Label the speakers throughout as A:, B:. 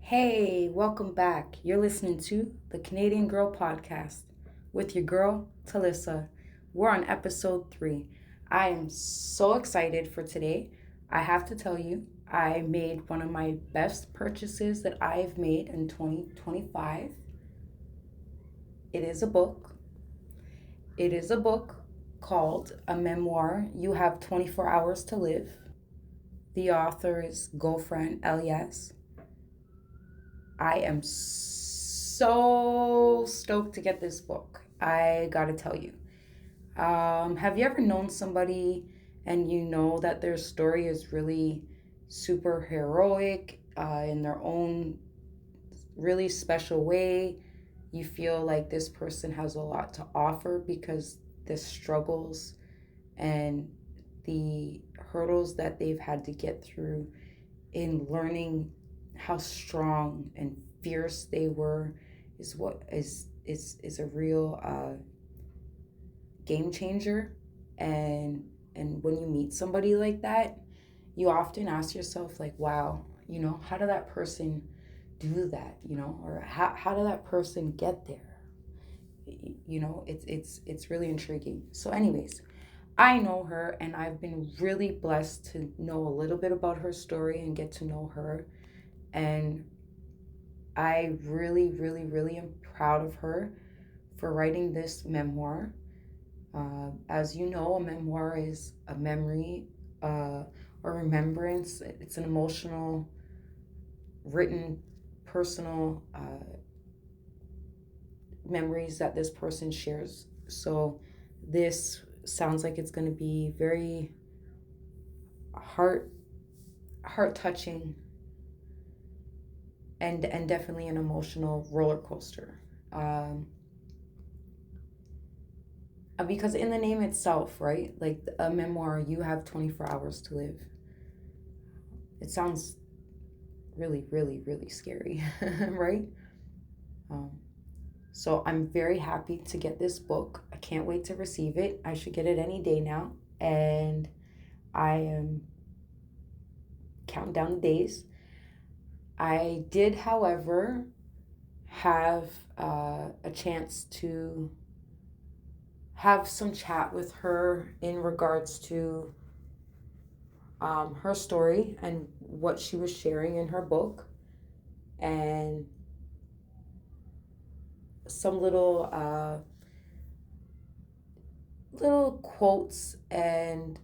A: Hey, welcome back. You're listening to the Canadian Girl Podcast with your girl, Talissa. We're on episode 3. I am so excited for today. I have to tell you, I made one of my best purchases that I've made in 2025. It is a book. It is a book called A Memoir You Have 24 Hours to Live. The author is Ghofran Alyass. I am so stoked to get this book. I gotta tell you. Have you ever known somebody and you know that their story is really super heroic in their own really special way? You feel like this person has a lot to offer because the struggles and the hurdles that they've had to get through in learning how strong and fierce they were is a real game changer. And when you meet somebody like that, you often ask yourself like, wow, how did that person do that, or how did that person get there? It's really intriguing. So anyways, I know her and I've been really blessed to know a little bit about her story and get to know her. And I really, really, really am proud of her for writing this memoir. As you know, a memoir is a memory or remembrance. It's an emotional, written, personal memories that this person shares. So this sounds like it's going to be very heart touching and definitely an emotional roller coaster. Um, because in the name itself, right? Like a memoir, you have 24 hours to live. It sounds really, really, really scary, right? Um, so I'm very happy to get this book. I can't wait to receive it. I should get it any day now. And I am counting down the days. I did, however, have a chance to have some chat with her in regards to her story and what she was sharing in her book, and some little quotes and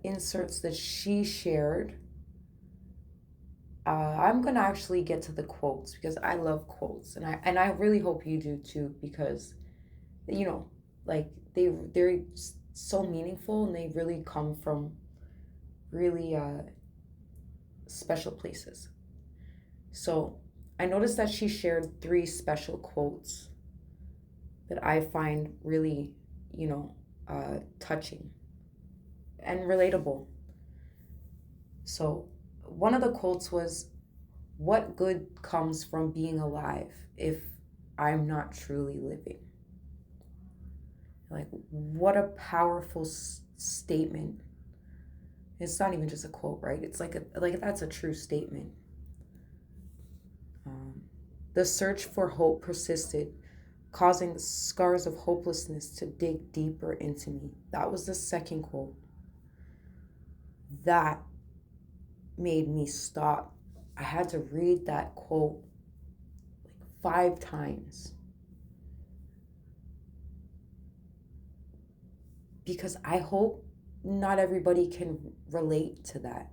A: inserts that she shared. I'm gonna actually get to the quotes because I love quotes, and I really hope you do too, because you know, like they're so meaningful and they really come from really special places. So I noticed that she shared 3 special quotes that I find really, touching and relatable. So one of the quotes was, "What good comes from being alive if I'm not truly living?" Like, what a powerful statement. It's not even just a quote, right? It's like that's a true statement. Um, the search for hope persisted, causing the scars of hopelessness to dig deeper into me. That was the second quote. That made me stop. I had to read that quote like 5 times because I hope not everybody can relate to that,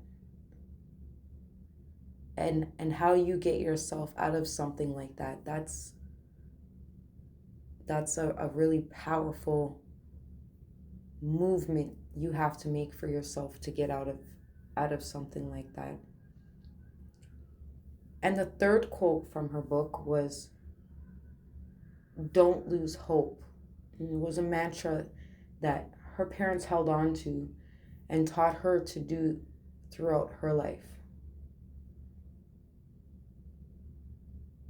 A: and how you get yourself out of something like that. That's a really powerful movement you have to make for yourself to get out of something like that. And the third quote from her book was, "Don't lose hope." And it was a mantra that her parents held on to and taught her to do throughout her life.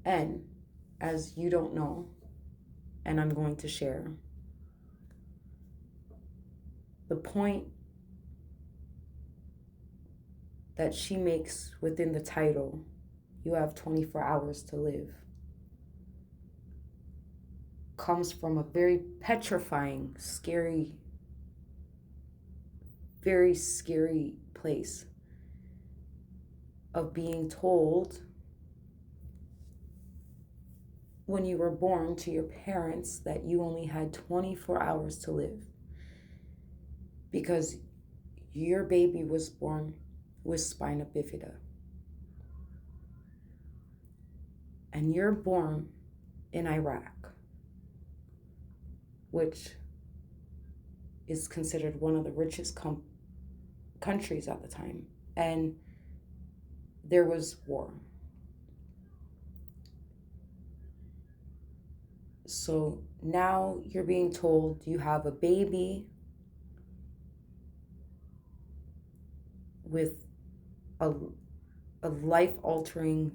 A: And as you don't know, and I'm going to share, the point that she makes within the title, you have 24 hours to live comes from a very petrifying, scary, very scary place of being told when you were born to your parents that you only had 24 hours to live because your baby was born with spina bifida. And you're born in Iraq, which is considered one of the richest countries at the time. And there was war. So now you're being told you have a baby with a life-altering,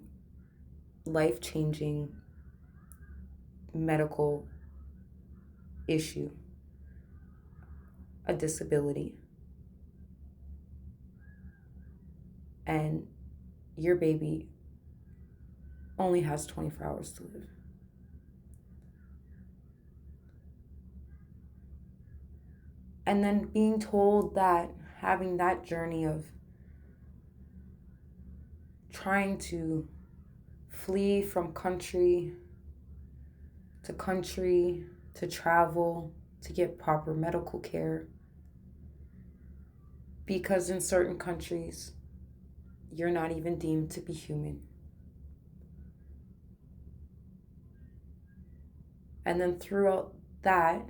A: life-changing medical issue, a disability. And your baby only has 24 hours to live. And then being told that, having that journey of trying to flee from country to travel, to get proper medical care. Because in certain countries, you're not even deemed to be human. And then throughout that,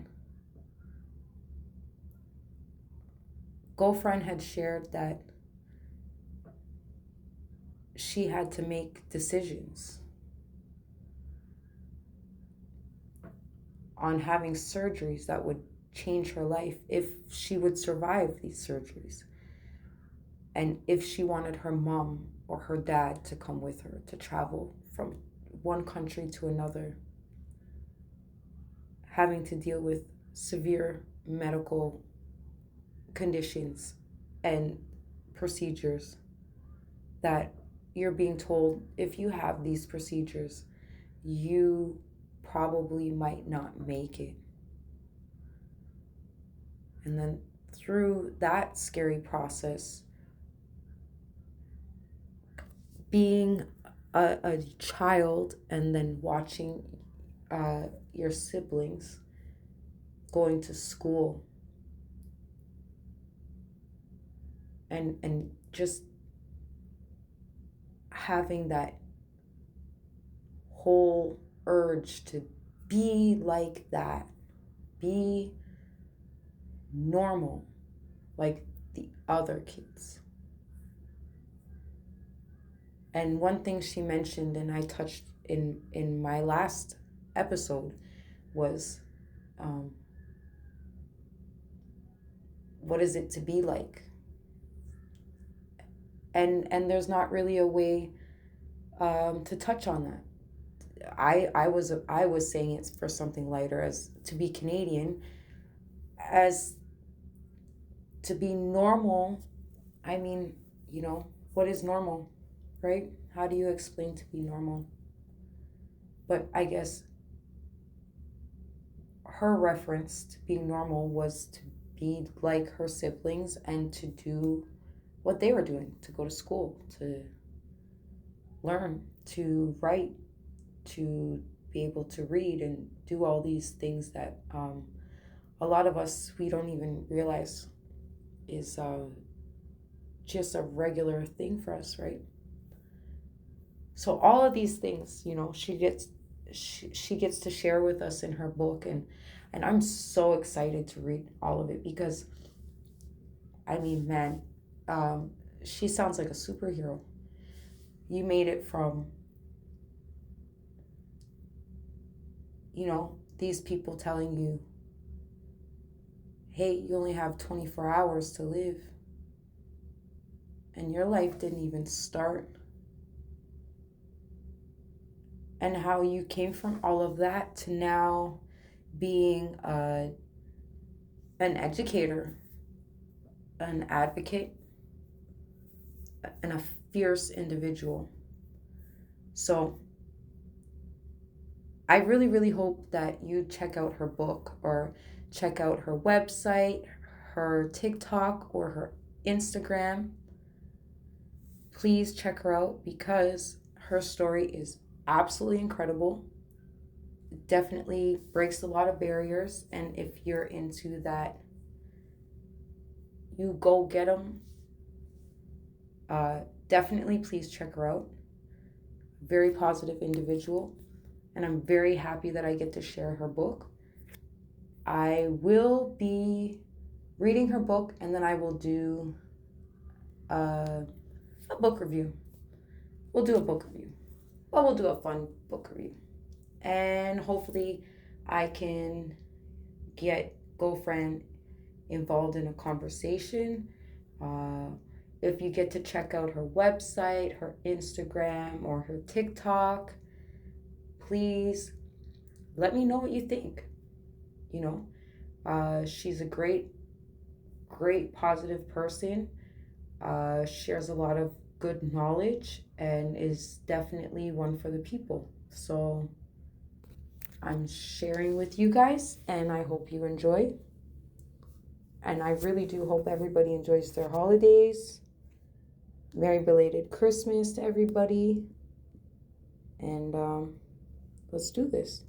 A: Ghofran had shared that she had to make decisions on having surgeries that would change her life if she would survive these surgeries. And if she wanted her mom or her dad to come with her to travel from one country to another, having to deal with severe medical conditions and procedures that you're being told if you have these procedures, you probably might not make it. And then through that scary process, being a child and then watching your siblings going to school and just having that whole urge to be like that, be normal like the other kids. And one thing she mentioned, and I touched in my last episode, was what is it to be like? And there's not really a way to touch on that. I was saying it's for something lighter, as to be Canadian, as to be normal. I mean, what is normal, right? How do you explain to be normal? But I guess her reference to being normal was to be like her siblings and to do what they were doing, to go to school, to learn, to write, to be able to read and do all these things that a lot of us, we don't even realize is just a regular thing for us, right? So all of these things, she gets to share with us in her book, and I'm so excited to read all of it because, I mean, man, she sounds like a superhero. You made it from, these people telling you, hey, you only have 24 hours to live, and your life didn't even start. And how you came from all of that to now being an educator, an advocate, and a fierce individual So I really, really hope that you check out her book or check out her website, her TikTok, or her Instagram. Please check her out because her story is absolutely incredible. It definitely breaks a lot of barriers. And if you're into that, you go get them. Definitely please check her out. Very positive individual. And I'm very happy that I get to share her book. I will be reading her book, and then I will do a book review. We'll do a book review. Well, we'll do a fun book review. And hopefully I can get Ghofran involved in a conversation. If you get to check out her website, her Instagram, or her TikTok, please let me know what you think. You know, she's a great positive person, shares a lot of good knowledge, and is definitely one for the people. So I'm sharing with you guys, and I hope you enjoy. And I really do hope everybody enjoys their holidays. Merry belated Christmas to everybody. And let's do this.